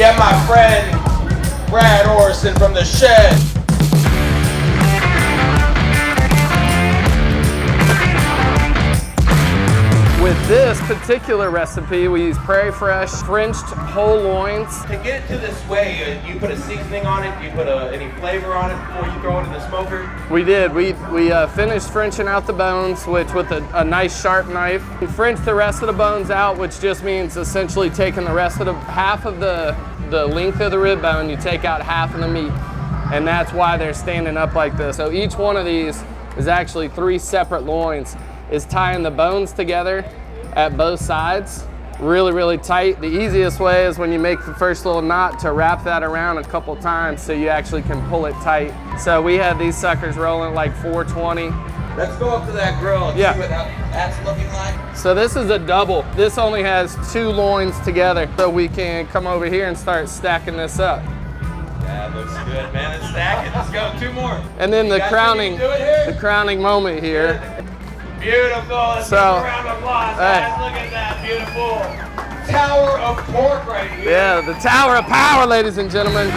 Get my friend Brad Orrison from the shed. With this particular recipe, we use Prairie Fresh Frenched whole loins. To get it to this way, you put a seasoning on it, you put any flavor on it before you throw it in the smoker? We did. We finished Frenching out the bones, which with a nice sharp knife. We Frenched the rest of the bones out, which just means essentially taking the rest of half of the length of the rib bone, you take out half of the meat. And that's why they're standing up like this. So each one of these is actually 3 separate loins. Is tying the bones together at both sides, really, really tight. The easiest way is when you make the first little knot to wrap that around a couple times so you actually can pull it tight. So we had these suckers rolling like 420. Let's go up to that grill and see what that's looking like. So this is a double. This only has 2 loins together. So we can come over here and start stacking this up. That looks good, man. Let's stack it. Let's go, 2 more. And then the crowning moment here. Beautiful. Let's give a round of applause, guys. Look at that beautiful tower of pork right here. Yeah, the tower of power, ladies and gentlemen.